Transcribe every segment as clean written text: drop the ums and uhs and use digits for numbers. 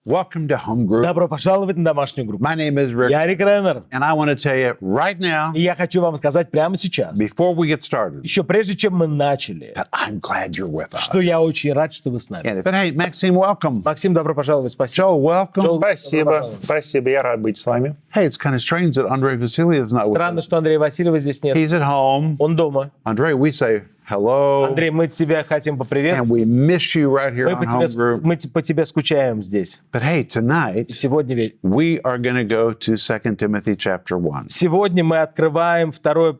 Welcome to Home Group. Добро пожаловать на домашнюю группу. My name is Rick, Я Рик Реннер, and I want to tell you right now, и я хочу вам сказать прямо сейчас, before we get started, еще прежде чем мы начали, that I'm glad you're with us. что я очень рад, что вы с нами. And hey, Maxime, welcome. Максим, добро пожаловать, спасибо. Joe, welcome. Joe, Спасибо, спасибо, я рад быть с вами. Hey, it's kind of strange that Andrei Vasiliev's not with Странно, us. что Андрея Васильева здесь нет. He's at home. Он дома. Andrei, we say hello, Андрей, мы тебя хотим and поприветствовать. we miss you right here on Home Group. Мы по тебе скучаем здесь. But hey, И tonight, сегодня ведь. we are going to go to 2 Timothy chapter 1. Сегодня мы открываем 2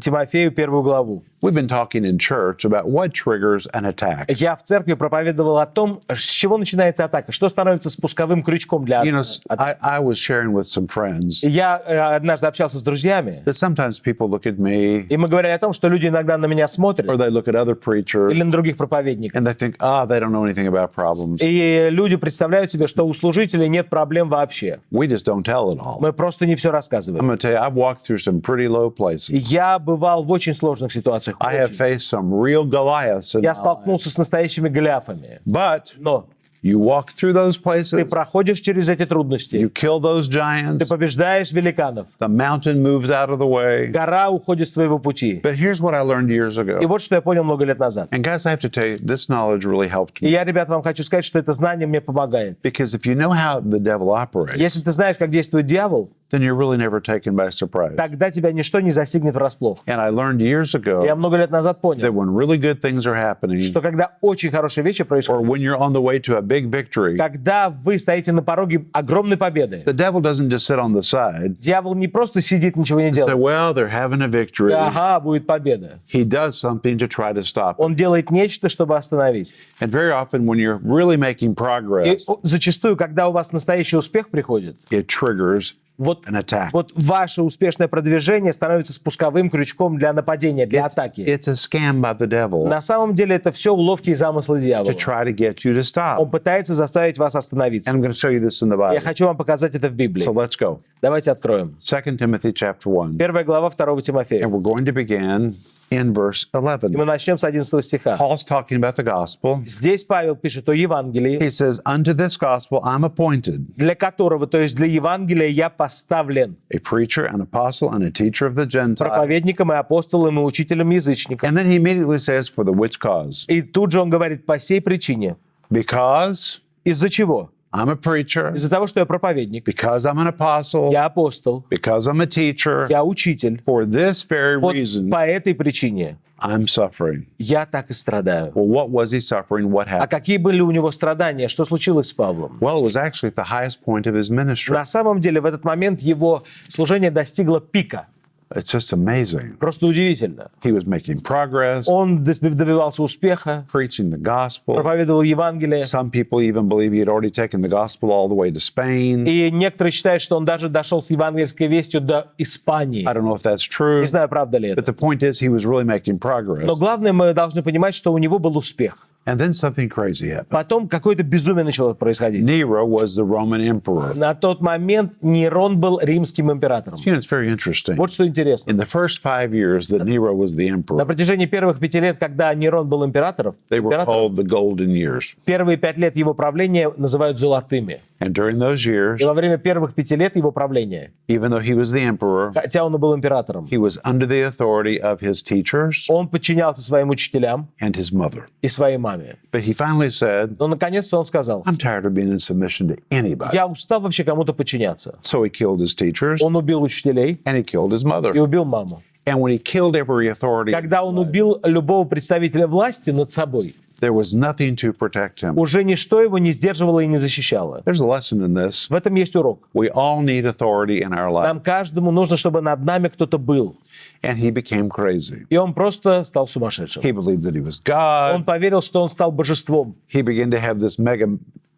Тимофею 1 главу. We've been talking in church about what triggers an attack. Я в церкви проповедовал о том, с чего начинается атака, что становится спусковым крючком для You know, атаки. I was sharing with some friends Я однажды общался с друзьями, that sometimes people look at me и мы говорили о том, что люди иногда на меня смотрят, or they look at other preachers или на других проповедников. and they think, they don't know anything about problems. И люди представляют себе, что у служителей нет проблем вообще. We just don't tell it all. Мы просто не все I'm рассказываем. going to tell you, I've walked through some pretty low places. Я бывал в очень сложных ситуациях. I have очень. faced some real Goliaths in my Я life. столкнулся с настоящими Голиафами. But Но you walk through those ты places, проходишь через эти трудности, you kill those ты giants, побеждаешь великанов, the mountain moves out of the way. гора уходит с твоего пути. But here's what I learned years И ago. вот что я понял много лет назад. And guys, I have to tell you, this knowledge really helped И me. я, ребят, вам хочу сказать, что это знание мне помогает. Because if you know how the devil operates, Если ты знаешь, как действует дьявол, then you're really never taken by surprise. тогда тебя ничто не застигнет врасплох. And I learned years ago Я много лет назад that понял, when really good things are happening, что когда очень хорошие вещи or происходят, when you're on the way to a big victory, когда вы стоите на пороге огромной победы, the devil doesn't just sit on the side дьявол не просто сидит, ничего не and say, делает. well, they're having a victory. Ага, будет победа. He does something to try to stop it. Он делает нечто, чтобы остановить. And very often when you're really making И progress, зачастую, когда у вас настоящий успех приходит, it triggers вот, an attack. вот ваше успешное продвижение становится спусковым крючком для нападения, для атаки. It's a scam by the devil На самом деле это все уловки и замыслы дьявола. to try to get you to Он stop. пытается заставить вас остановиться. And I'm going to show you this in the Я Bible. хочу вам показать это в Библии. So let's go. Давайте откроем. 2 Timothy chapter 1. 1 глава 2 Тимофея. And we're going to begin in verse И мы 11. начнем с 11 стиха. Paul's talking about the gospel. Здесь Павел пишет о Евангелии, He says, unto this gospel I'm appointed, для которого, то есть для Евангелия, я поставлен a preacher, an apostle, and a teacher of the Gentiles. проповедником и апостолом и учителем язычников. And then he immediately says, for the which cause? И тут же он говорит, по сей причине. Because Из-за чего? I'm a preacher, Из-за того, что я проповедник, because I'm an apostle, я апостол, because I'm a teacher. я учитель. For this very Вот reason, по этой причине I'm suffering. я так и страдаю. Well, what was he suffering? What А happened? какие были у него страдания? Что случилось с Павлом? Well, it was actually at the highest point of his ministry. На самом деле в этот момент его служение достигло пика. It's just amazing. Просто удивительно. He was making progress, Он добивался успеха, preaching the gospel. проповедовал Евангелие. Some people even believe he had already taken the gospel all the way to Spain. И некоторые считают, что он даже дошел с евангельской вестью до Испании. I don't know if that's true, Не знаю, правда ли but это. the point is he was really making progress. Но главное, мы должны понимать, что у него был успех. And then something crazy happened. Потом какое-то безумие начало происходить. Nero was the Roman emperor. На тот момент Нерон был римским императором. You know, it's very interesting. Вот что интересно. In the first 5 years that Nero was the На emperor, протяжении первых 5 лет, когда Нерон был императором, they were called the golden years. первые 5 лет его правления называют золотыми. And during those years, И во время первых 5 лет его правления, even though he was the emperor, хотя он и был императором, he was under the authority of his teachers он подчинялся своим учителям and his mother. и своей маме. But he finally said, Но наконец-то он сказал, I'm tired of being in submission to anybody. я устал вообще кому-то подчиняться. So he killed his teachers Он убил учителей and he killed his и mother. убил маму. And when he killed every authority, Когда он убил любого представителя власти над собой, there was nothing to protect him. уже ничто его не сдерживало и не защищало. There's a lesson in this. В этом есть урок. We all need authority in our life. Нам каждому нужно, чтобы над нами кто-то был. And he became crazy. И он просто стал сумасшедшим. He believed that he was God. Он поверил, что он стал божеством. He began to have this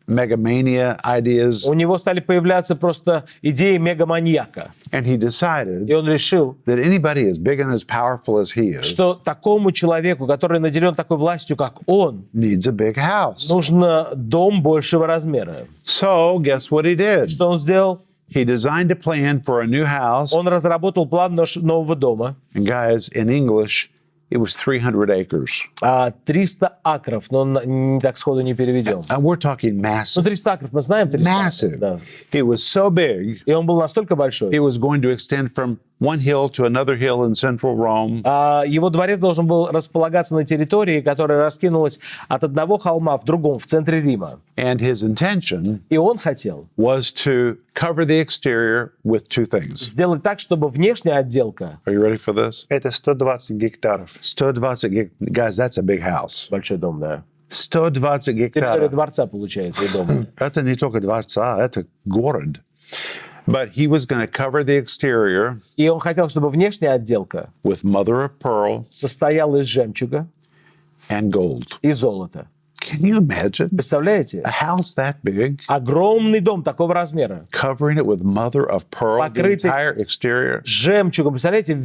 megamania ideas. У него стали появляться просто идеи мегаманьяка. And he decided И он решил, that anybody as big and as powerful as he is что такому человеку, который наделен такой властью, как он, needs a big house. нужно дом большего размера. So guess what he did? Что он сделал? He designed a plan for a new house. Он разработал план нового дома. And guys, in English, It was 300 acres. 300 акров, но не так сходу не переведем. And we're talking Ну, massive. 300 акров мы знаем, 300 Massive. акров, да. It was so big, И он был настолько большой. it was going to extend from one hill to another hill in central Rome. Его дворец должен был располагаться на территории, которая раскинулась от одного холма в другом, в центре Рима. And his intention И он хотел was to cover the exterior with two things. сделать так, чтобы внешняя отделка, Are you ready for this? Это 120 гектаров. 120 guys, that's a big house. большой дом, да, 120 территория гектаров. дворца, получается, и дома. Это не только дворца, это город. But he was going to cover the exterior И он хотел, чтобы внешняя отделка with mother of pearl состояла из жемчуга and gold. и золота. Can you imagine Представляете? a house that big, Огромный дом такого размера. covering it with mother of pearl, the Покрытый entire exterior? жемчугом. Представляете,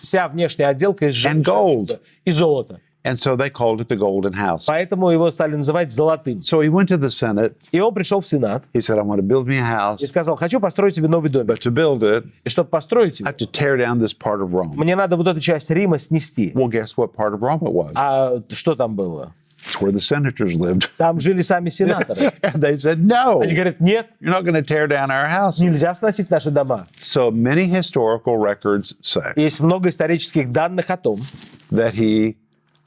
вся внешняя отделка из And gold. жемчуга и золота. And so they called it the Golden House. Поэтому его стали называть золотым. So he went to the Senate. И он пришел в Сенат He said, I want to build me a и house, сказал: хочу построить себе новый домик. but to build it, И чтобы построить I его, have to tear down this part of Rome. мне надо вот эту часть Рима снести. Well, guess what part of Rome it was? А что там было? It's where the senators lived. Там жили сами сенаторы. And they said, no, Они говорят: нет, you're not going to tear down our house. нельзя сносить наши дома. So many historical records say Есть много исторических данных о том, that he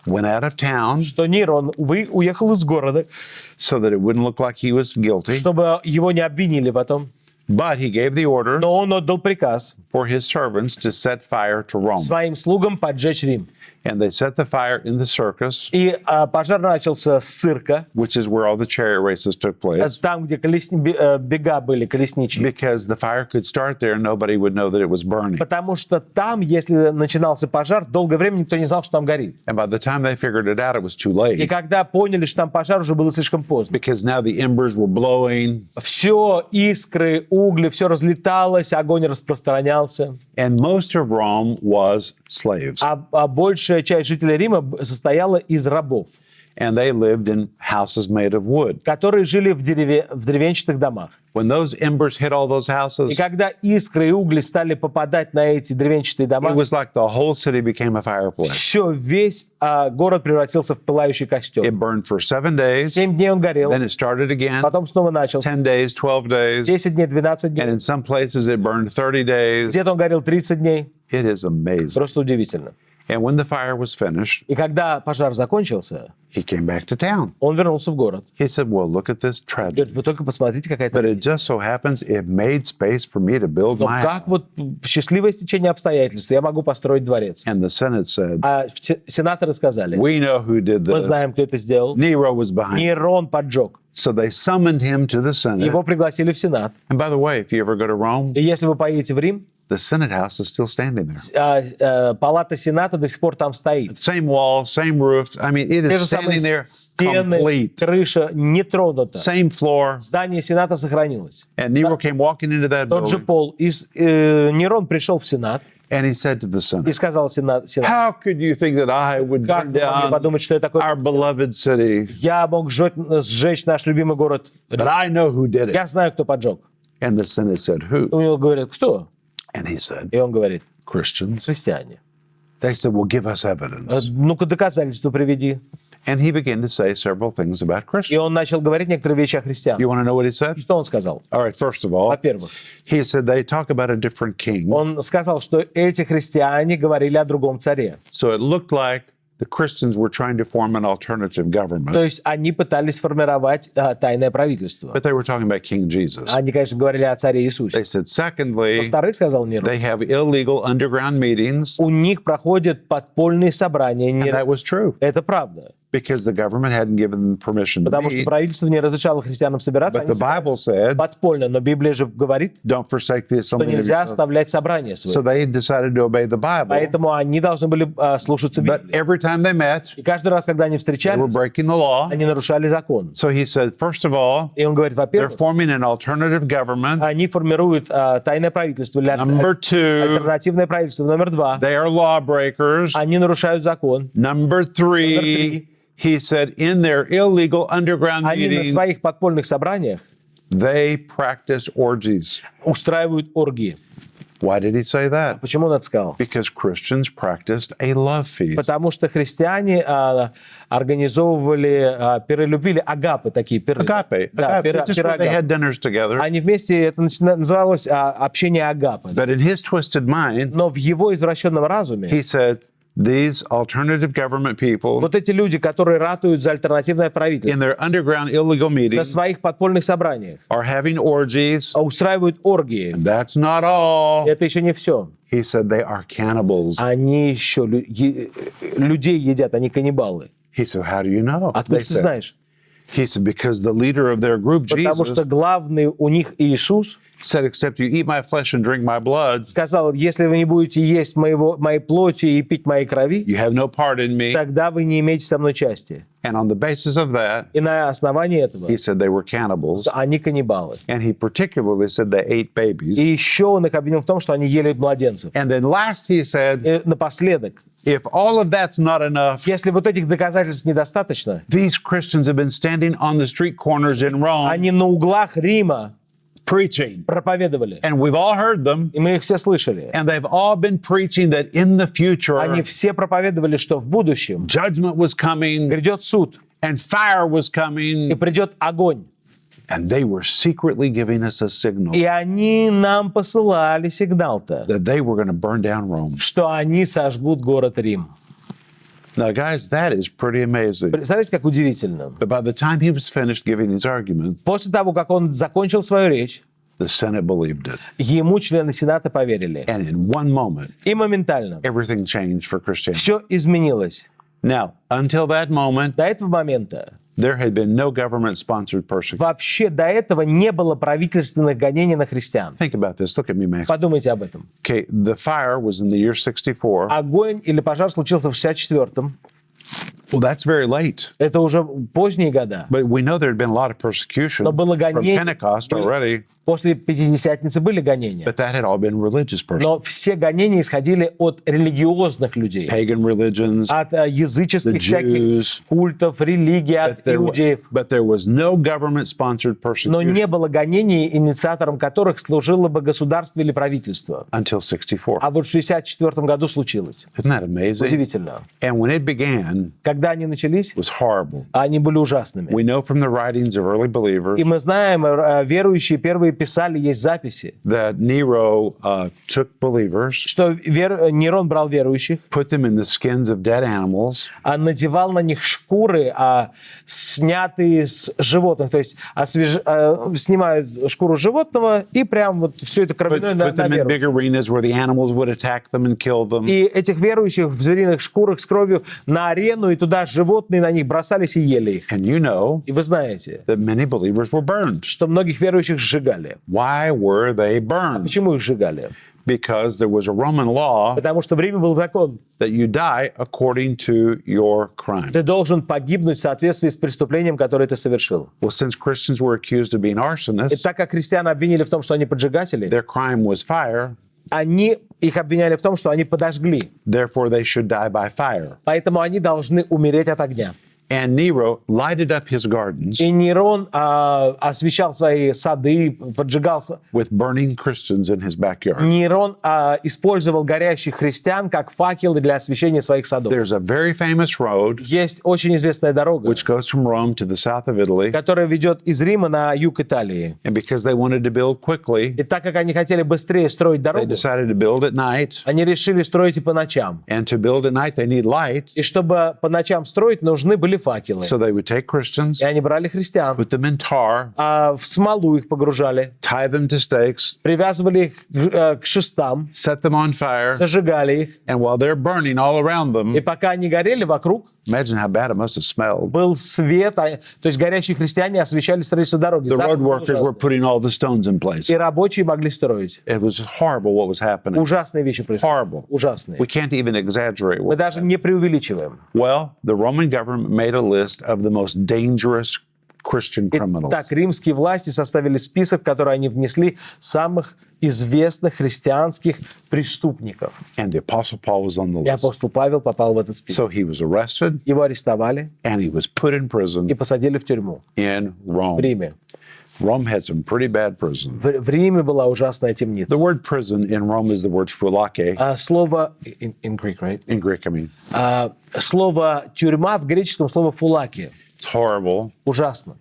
went out of town что Нерон уехал из города, so that it wouldn't look like he was guilty. чтобы его не обвинили потом. But he gave the order Но он отдал приказ for his servants to set fire to Rome. своим слугам поджечь Рим. And they set the fire in the circus, И пожар начался с цирка, which is where all the chariot races took place. там, где бега были, колесничьи. Because the fire could start there and nobody would know that it was burning. Потому что там, если начинался пожар, долгое время никто не знал, что там горит. And by the time they figured it out, it was too И late. когда поняли, что там пожар, уже было слишком поздно. Because now the embers were blowing Все, искры, угли, все разлеталось, огонь распространялся. and most of Rome was slaves. А большая часть жителей Рима состояла из рабов, And they lived in houses made of wood. которые жили в деревенчатых домах. When those embers hit all those И houses, когда искры и угли стали попадать на эти деревенчатые дома, it was like the whole city became a fireplace. все, весь город превратился в пылающий костер. It burned for 7 days, 7 дней он горел, then it started again, потом снова начал. 10 days, 12 days, 10 дней, 12 and дней. in some places it burned 30 days. Где-то он горел 30 дней. It is amazing. Просто удивительно. And when the fire was finished, И когда пожар закончился, he came back to town. он вернулся в город. He said, well, look at this tragedy. Говорит: вы только посмотрите, какая-то... But it just so happens it made space for me to build Но my как house. вот счастливое стечение обстоятельств, я могу построить дворец. And the Senate said, А сенаторы сказали: we know who did мы this. знаем, кто это сделал. Nero was behind it. Нерон поджег. So they summoned him to the Senate. Его пригласили в Сенат. And by the way, if you ever go to Rome, И если вы поедете в Рим, the Senate house is still standing there. палата Сената до сих пор там стоит. Same wall, same roof. I mean, it Те is же самые standing there стены, complete. крыша не тронута. Same floor. Здание Сената сохранилось. And Nero came walking into that Тот же building пол. Нерон пришел в Сенат and he said to the и Senate, сказал Сенату: how could you think that I would как burn вы могли down подумать, что я такой... our beloved city? Я мог сжечь наш любимый город. But I know who did it. Я знаю, кто поджег. And the Senate said, who? У него говорят: кто? And he said, И он говорит: Christians. христиане. They said, well, give us evidence. Ну-ка, доказательства приведи. And he began to say several things about И Christians. он начал говорить некоторые вещи о христианах. You want to know what he said? Что он сказал? All right, first of all, Во-первых, he said they talk about a different king. он сказал, что эти христиане говорили о другом царе. So it looked like the Christians were trying to form an alternative government, То есть они пытались сформировать тайное правительство. but they were talking about King Jesus. Они, конечно, говорили о царе Иисусе. They said, secondly, Во-вторых, сказал Нерон, they have illegal underground meetings, у них проходят подпольные собрания. and that was true Это правда. because the government hadn't given them permission to Потому что meet. правительство не разрешало христианам собираться. But Они the Bible said, подпольно. Но Библия же говорит, don't forsake the что assembly of нельзя yourselves. оставлять собрания свои. So they decided to obey the Bible, Поэтому они должны были слушаться but Библии. every time they met, И каждый раз, когда они they were встречались, breaking the law. они нарушали закон. So he said, first of all, И он говорит: they're во-первых, forming an alternative government. они формируют тайное правительство или Number two, альтернативное правительство. Номер 2, they are lawbreakers. они нарушают закон. Number three, three, he said, in their illegal underground Они на meetings, своих подпольных собраниях they practice orgies. устраивают оргии. Why did he say that? Почему он это сказал? Because Christians practiced a love feast. Потому что христиане организовывали пиры любви, или агапы такие пиры. Agape. Да, Agape. Just where they had dinners together. Они вместе, это называлось общение агапы. But in his twisted mind, Но в его извращенном разуме he said, these alternative government people вот эти люди, которые ратуют за альтернативное in правительство, their underground illegal на meetings своих подпольных собраниях are having orgies. устраивают оргии. That's not all. Это еще не все. He said they are cannibals. Они еще людей едят, они каннибалы. He said, how do you know? Откуда They ты said, знаешь? he said, because the leader of their group, Потому Jesus, что главный у них Иисус said, except you eat my flesh and drink my blood, сказал, если вы не будете есть моей плоти и пить моей крови, you have no part in me. тогда вы не имеете со мной части. And on the basis of that, И на основании этого he said they were cannibals. они каннибалы. And he particularly said they ate babies. И еще он их обвинил в том, что они ели младенцев. And then last he said, И напоследок, if all of that's not enough, если вот этих доказательств недостаточно, these Christians have been standing on the street corners in Rome они на углах Рима preaching. проповедовали. And we've all heard them. И мы их все слышали. And they've all been preaching that in the future, Они все проповедовали, что в будущем judgment was coming грядет суд, and fire was и coming. придет огонь. And they were secretly giving us a signal И они нам посылали сигнал-то, that they were going to burn down Rome. что они сожгут город Рим. Now, guys, that is pretty amazing. Представляете, как удивительно. But by the time he was finished giving his argument, После того, как он закончил свою речь, the Senate believed it. ему члены Сената поверили. And in one moment, И моментально everything changed for Christianity. все изменилось. Now, until that moment, До этого момента there had been no government-sponsored persecution. вообще до этого не было правительственных гонений на христиан. Think about this. Look at me, Max. Подумайте об этом. Okay, the fire was in the year 64. Огонь или пожар случился в 64-м. Well, that's very late. Это уже поздние года. But we know there had been a lot of persecution Но было from гонение. Pentecost already, После Пятидесятницы были гонения. but that had all been religious persecution. Но все гонения исходили от религиозных людей. Pagan religions. От языческих The всяких Jews. культов, религий, от иудеев. But there was no government-sponsored Но не persecution было гонений, инициатором которых служило бы государство или правительство. until 64. А вот в 64 году случилось. Isn't that amazing? Удивительно. And when it began, Когда они начались, it was horrible. они были ужасными. We know from the writings of early believers И мы знаем, верующие первые писали, есть записи, that Nero took believers, что Нерон брал верующих, put them in the skins of dead animals, надевал на них шкуры, снятые с животных. То есть снимают шкуру животного и прям вот все это кровяное put на them in big верующих. arenas where the animals would attack them and kill them. И этих верующих в звериных шкурах с кровью на арену, и туда животные на них бросались и ели их. And you know И вы знаете, that many believers were burned. что многих верующих сжигали. Why were they burned? Почему их сжигали? Because there was a Roman law Потому что в Риме был закон. that you die according to your crime. Ты должен погибнуть в соответствии с преступлением, которое ты совершил. Well, since Christians were accused of being И arsonists, так как христиан обвинили в том, что они поджигатели, their crime was fire, их обвиняли в том, что они подожгли. therefore they should die by fire. Поэтому они должны умереть от огня. And Nero lighted up his gardens И Нерон освещал свои сады, поджигал. with burning Christians in his backyard. Нерон использовал горящих христиан как факелы для освещения своих садов. There's a very famous road Есть очень известная дорога, which goes from Rome to the south of Italy. которая ведет из Рима на юг Италии. And because they wanted to build quickly, И так как они хотели быстрее строить they дорогу, decided to build at night. они решили строить и по ночам. And to build at night, they need light. И чтобы по ночам строить, нужны были факелы. So they would take Christians, И они брали христиан, put them in tar, в смолу их погружали, tie them to stakes, привязывали их к шестам, set them on fire, зажигали их. and while they're burning all around И them, пока они горели вокруг, imagine how bad it must have smelled. был свет, то есть горящие христиане освещали строительство дороги. The Запах road был workers were ужасный. putting all the stones in place. И рабочие могли строить. It was just horrible what was happening. Ужасные вещи происходили. Horrible. Ужасные. We can't even exaggerate. Мы даже не преувеличиваем. Well, the Roman government made a list of the most dangerous Christian criminals. Итак, римские власти составили список, в который они внесли самых известных христианских преступников. And the Apostle Paul was on the И list. апостол Павел попал в этот список. So he was arrested Его арестовали and he was put in и prison посадили в тюрьму in в Rome. Риме. Rome had some pretty bad prisons. В Риме была ужасная темница. The word prison in Rome is the word phylake. Слово in Greek, right? In Greek, I mean. Слово тюрьма в греческом слово фулаки. It's horrible. Ужасно.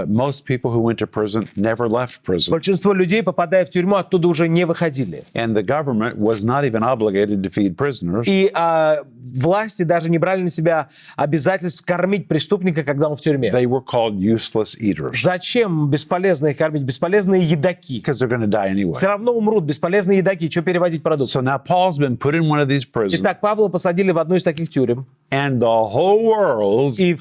Most people who went to prison never left prison. Большинство людей, попадая в тюрьму, оттуда уже не выходили. And the government was not even obligated to feed prisoners. И власти даже не брали на себя обязательств кормить преступника, когда он в тюрьме. They were called useless eaters Зачем бесполезно их кормить? Бесполезные едоки. because they're going to die anyway. Все равно умрут бесполезные едоки. Что переводить продукт? So now Paul's been put in one of these prisons, Итак, Павла посадили в одну из таких тюрем. and the whole world И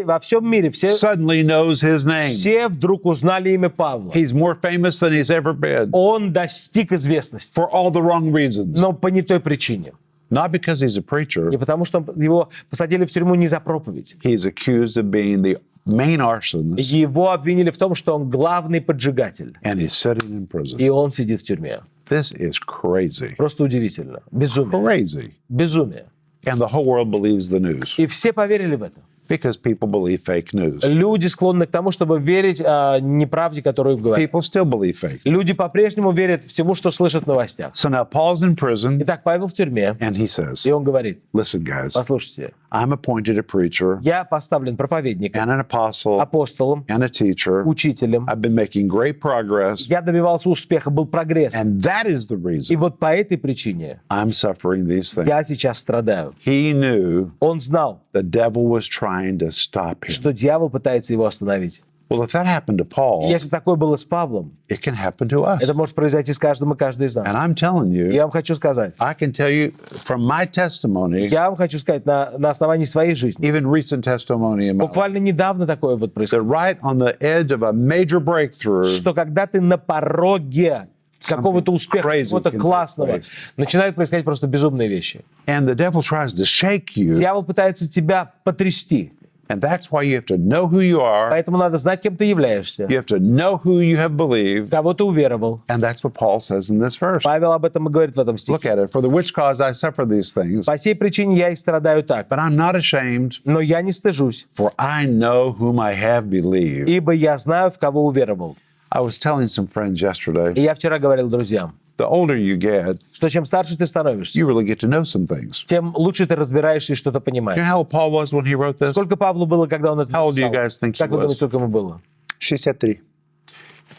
во всем мире suddenly knows his name. все вдруг узнали имя Павла. He's more famous than he's ever been Он достиг известности, for all the wrong reasons. но по не той причине. Not because he's a preacher. Не потому, что его посадили в тюрьму не за проповедь. He's accused of being the main arsonist, Его обвинили в том, что он главный поджигатель. and he's sitting in prison. И он сидит в тюрьме. This is crazy. Просто удивительно. Безумие. Crazy. Безумие. And the whole world believes the news И все поверили в это. because people believe fake news. Люди склонны к тому, чтобы верить неправде, которую им говорят. People still believe fake. Люди по-прежнему верят всему, что слышат в новостях. So now Paul's in prison, Итак, Павел в тюрьме, and he says, и он говорит: listen, guys, послушайте, I'm appointed a preacher я поставлен проповедником, and an apostle апостолом, and a teacher. учителем. I've been making great progress, Я добивался успеха, был прогресс. and that is the И reason вот по этой причине I'm suffering these things. я сейчас страдаю. He knew Он знал, the devil was trying to stop him. что дьявол пытается его остановить. Well, if that happened to Paul, И если такое было с Павлом, it can happen to us. это может произойти с каждым и каждой из And нас. I'm telling you, Я вам хочу сказать, I can tell you from my testimony, я вам хочу сказать на основании своей жизни. even recent testimony in my life, Буквально недавно такое вот that происходит. right on the edge of a major breakthrough, Что когда ты на пороге какого-то успеха, crazy чего-то can take классного, place. начинают происходить просто безумные вещи. and the devil tries to shake you, Дьявол пытается тебя потрясти. and that's why you have to know who you are, Поэтому надо знать, кем ты являешься, you have to know who you have believed, кого ты уверовал. and that's what Paul says in this verse. Павел об этом и говорит в этом стихе. Look at it. For the which cause I suffer these things, По сей причине я и страдаю так. but I'm not ashamed, Но я не стыжусь, for I know whom I have believed. ибо я знаю, в кого уверовал. I was telling some friends yesterday, И я вчера говорил друзьям, the older you get, что чем старше ты становишься, you really get to know some things. тем лучше ты разбираешься и что-то You know понимаешь. how old Paul was when he wrote this? Сколько Павлу было, когда он это How old do you написал? guys think he Как вы was? думаете, сколько ему было? 63.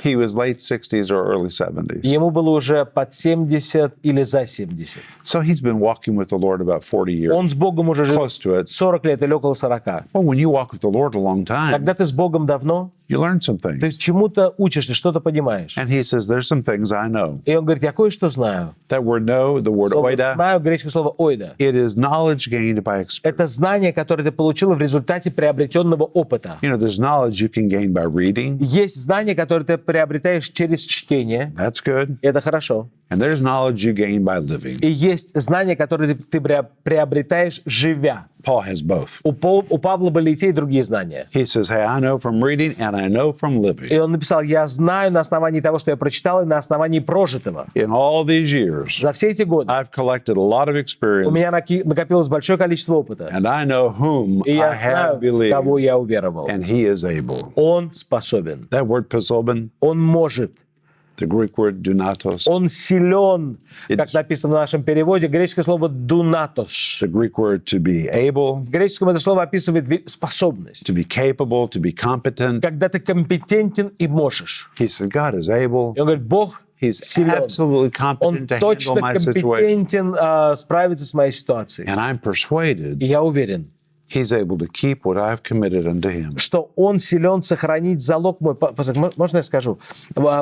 He was late 60s or early 70s. Ему было уже под 70 или за 70. So he's been walking with the Lord about 40 years, Он с Богом уже живет close to it. 40 лет или около 40. Well, when you walk with the Lord a long time, Когда ты с Богом давно, you learn some ты things. чему-то учишься, что-то понимаешь. And he says, there's some things I know. И он говорит, я кое-что знаю. That word know, the word Слово oida, знаю, греческое слово ойда. it is knowledge gained by experience. Это знание, которое ты получил в результате приобретенного опыта. You know, there's knowledge you can gain by reading. Есть знание, которое ты приобретаешь через чтение. That's good. И это хорошо. And there's knowledge you gain by living. И есть знание, которое ты приобретаешь, живя. Paul has both. У Павла были и те, и другие знания. He says, hey, I know from reading and I know from И living. он написал, я знаю на основании того, что я прочитал, и на основании прожитого. In all these years, За все эти годы I've collected a lot of у experience, меня накопилось большое количество опыта. and I know whom И I я have знаю, в кого believed, я уверовал. and he is able. Он способен. That word posobin, Он может. the Greek word dunatos, Он силен, как It's- написано в нашем переводе, греческое слово «дунатос». the Greek word to be able, В греческом это слово описывает способность. to be capable, to be competent. Когда ты компетентен и можешь. He said, God is able. И он говорит, Бог He's силен. absolutely Он competent to handle точно my situation. компетентен справиться с моей ситуацией. And I'm persuaded И я уверен, he's able to keep what I've committed unto him. что он силен сохранить залог мой. Можно я скажу?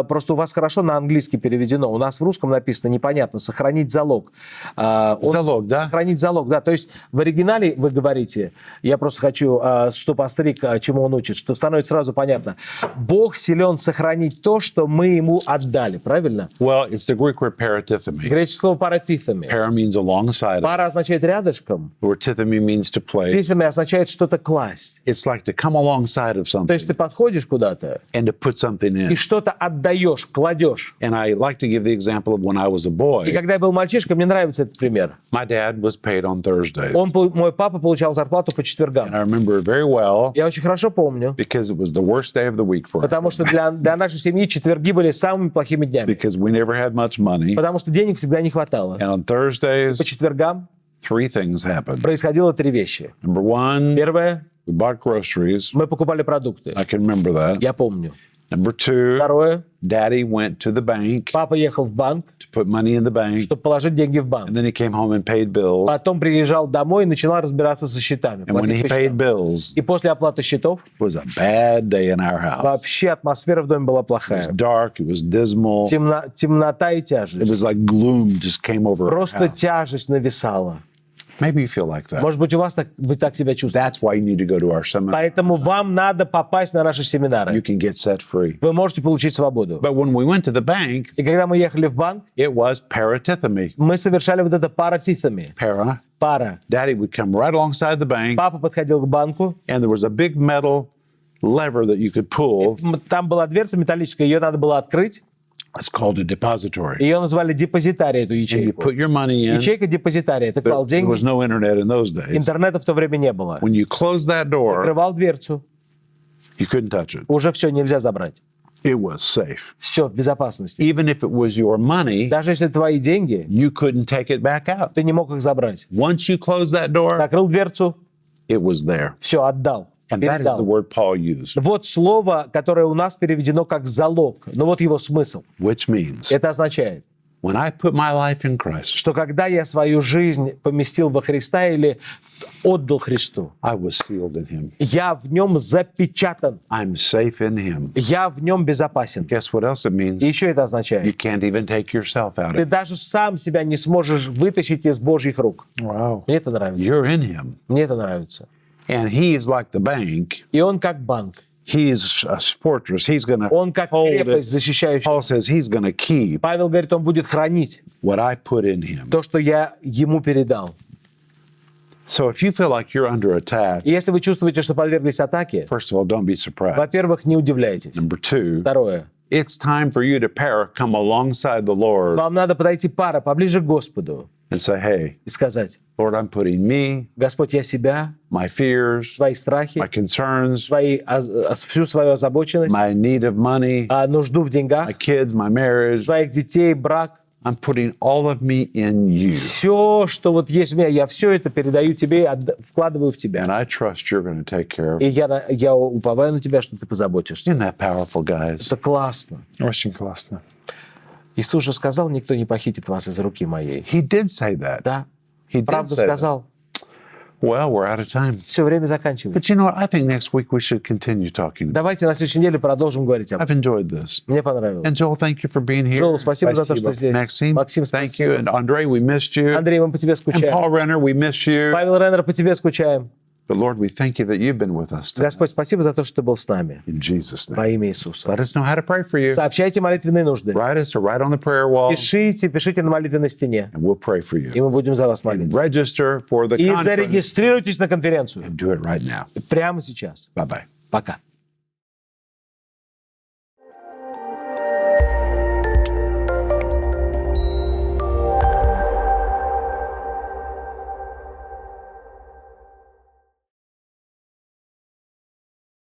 Просто у вас хорошо на английский переведено. У нас в русском написано непонятно. Сохранить залог. Залог, да? Сохранить залог, да. То есть в оригинале вы говорите, я просто хочу, что пасторик, чему он учит, что становится сразу понятно. Бог силен сохранить то, что мы ему отдали. Правильно? Well, it's the Greek word paratithemi. Греческое слово паратифами. Para means alongside of. Пара означает рядышком. The word tithemi means to place. Тифен Паратитами означает что-то класть. It's like to come alongside of То есть something ты подходишь куда-то and to put something и in. что-то отдаешь, кладешь. And I like to give the example of when I was a И boy. когда я был мальчишкой, мне нравится этот пример. My dad was paid on Thursdays. Мой папа получал зарплату по четвергам. And I remember it very well Я очень хорошо помню, because it was the worst day of the week for потому us. что для нашей семьи четверги были самыми плохими днями. Because we never had much money. Потому что денег всегда не хватало. And on Thursdays, По четвергам 3 things happened. происходило 3 вещи. Number one, Первое, we bought groceries. мы покупали продукты. I can remember that. Я помню. Number two, Второе, Daddy went to the bank папа ехал в банк, to put money in the bank. чтобы положить деньги в банк. And then he came home and paid bills. Потом приезжал домой и начинал разбираться со счетами. And when платить he по paid счетам. bills, И после оплаты счетов it was a bad day in our house. вообще атмосфера в доме была It was плохая. dark. It was dismal. Темнота и It тяжесть. was like gloom just came over our Просто house. тяжесть нависала. Maybe you feel like that. Может быть, вы так себя чувствуете. That's why you need to go to our seminar. Поэтому вам надо попасть на наши You семинары. can get set free. Вы можете получить свободу. But when we went to the bank, И когда мы ехали в банк, it was paratithemy. мы совершали вот это паратитами. Para. Пара. Daddy would come right alongside the bank, Папа подходил к банку, and there was a big metal lever that you could pull. там была дверца металлическая, ее надо было открыть. It's called a depository. Ее назвали депозитарий, эту And you ячейку. put your money in. Ячейка депозитария. Ты клал There деньги, was no internet in those days. интернета в то время не было. When you closed that door, Закрывал дверцу, you couldn't touch it. уже все, нельзя забрать. It was safe. Все в безопасности. Even if it was your money, Даже если твои деньги, you couldn't take it back out. ты не мог их забрать. Once you closed that door, Закрыл дверцу, it was there. все, отдал. And that is the Передал. word Paul used, Вот слово, которое у нас переведено как залог. Но вот его смысл. which means Это означает, when I put my life in Christ, что когда я свою жизнь поместил во Христа или отдал Христу, I was sealed in Him. я в нем запечатан, I'm safe in Him. я в нем безопасен. Guess what else it means? И еще это You означает, can't even take yourself out ты of it. даже сам себя не сможешь вытащить из Божьих рук. Wow. Мне это нравится. You're in Him. Мне это нравится. And He is like the bank. И он как банк. He's a fortress. He's going to Он как hold крепость, it. защищающая. Paul says He's going to keep Павел говорит, он будет хранить what I put in Him. то, что я ему передал. So if you feel like you're under attack, И если вы чувствуете, что подверглись атаке, first of all, don't be surprised. во-первых, не удивляйтесь. Number two, Второе. it's time for you to come alongside the Lord Вам надо подойти пара поближе к Господу and say, hey, и сказать, Lord, I'm putting me, Господь, я себя, my fears, свои страхи, my concerns, всю свою озабоченность, my need of money, нужду в деньгах, my kids, my marriage. своих детей, брак, I'm putting all of me in you. все, что вот есть у меня, я все это передаю тебе, вкладываю в And тебя. I trust you're going to take care of И it. я уповаю на тебя, что ты позаботишься. Isn't that powerful, guys? Это классно. Очень классно. Иисус же сказал, никто не похитит вас из руки моей. He did say that. Да, He did правда say that. сказал. Well, we're out of time. Все, время заканчивается. But you know what? I think next week we should continue talking. Давайте на следующей неделе продолжим говорить об этом. I've enjoyed this. Мне понравилось. And Joel, thank you for being here. Joel, спасибо за то, что здесь. Maxime, Максим, thank спасибо. you. And Andre, we missed you. Андрей, мы по тебе And скучаем. Paul Renner, we miss you. Павел Реннер, по тебе скучаем. But Lord, we thank you that you've been with us today. Господь, спасибо за то, что ты был с нами. In Jesus' Во name. имя Иисуса. Let us know how to pray for you. Сообщайте молитвенные нужды. Write us or write on the prayer wall, Пишите на молитвенной стене. and we'll pray for И you. мы будем за вас And молиться. register for the И conference. зарегистрируйтесь на конференцию. And do it right now. Прямо сейчас. Bye-bye. Пока.